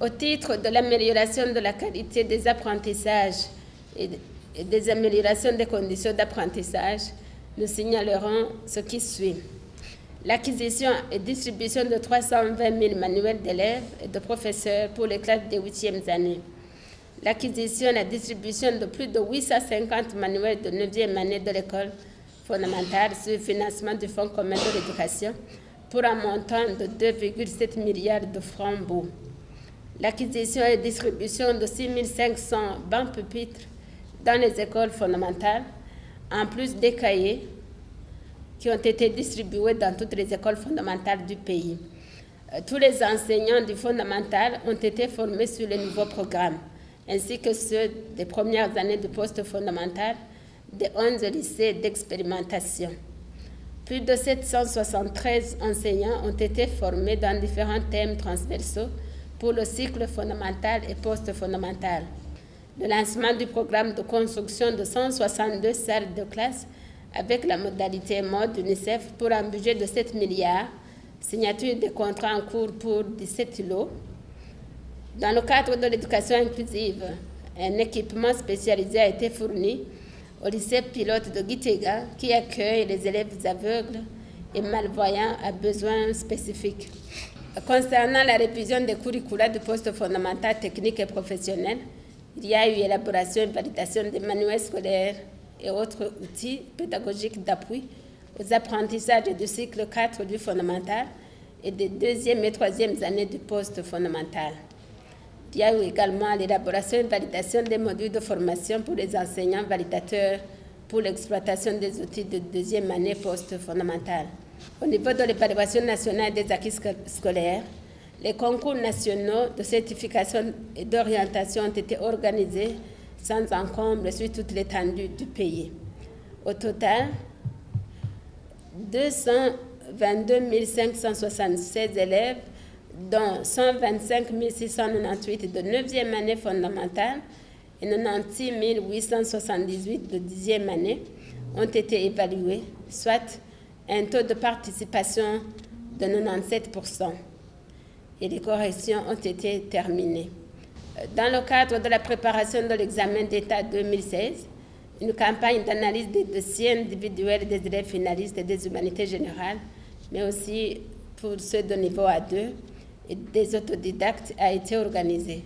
Au titre de l'amélioration de la qualité des apprentissages et des améliorations des conditions d'apprentissage, nous signalerons ce qui suit. L'acquisition et distribution de 320 000 manuels d'élèves et de professeurs pour les classes des 8e années. L'acquisition et la distribution de plus de 850 manuels de 9e année de l'école fondamentale sur le financement du Fonds commun de l'éducation pour un montant de 2,7 milliards de francs BOU. L'acquisition et distribution de 6 500 bancs pupitres dans les écoles fondamentales, en plus des cahiers qui ont été distribués dans toutes les écoles fondamentales du pays. Tous les enseignants du fondamental ont été formés sur les nouveaux programmes, ainsi que ceux des premières années du poste fondamental des 11 lycées d'expérimentation. Plus de 773 enseignants ont été formés dans différents thèmes transversaux pour le cycle fondamental et post-fondamental. Le lancement du programme de construction de 162 salles de classe avec la modalité mode UNICEF pour un budget de 7 milliards, signature des contrats en cours pour 17 lots. Dans le cadre de l'éducation inclusive, un équipement spécialisé a été fourni au lycée pilote de Gitega qui accueille les élèves aveugles et malvoyants à besoins spécifiques. Concernant la révision des curricula du poste fondamental technique et professionnel, il y a eu élaboration et validation des manuels scolaires et autres outils pédagogiques d'appui aux apprentissages du cycle 4 du fondamental et des 2e et 3e années du poste fondamental. Il y a eu également l'élaboration et validation des modules de formation pour les enseignants validateurs pour l'exploitation des outils de 2e année post-fondamentale. Au niveau de l'évaluation nationale des acquis scolaires, les concours nationaux de certification et d'orientation ont été organisés sans encombre sur toute l'étendue du pays. Au total, 222 576 élèves, dont 125 698 de 9e année fondamentale et 96 878 de 10e année, ont été évalués, soit un taux de participation de 97%. Et les corrections ont été terminées. Dans le cadre de la préparation de l'examen d'État 2016, une campagne d'analyse des dossiers individuels des élèves finalistes et des humanités générales, mais aussi pour ceux de niveau A2 et des autodidactes, a été organisée.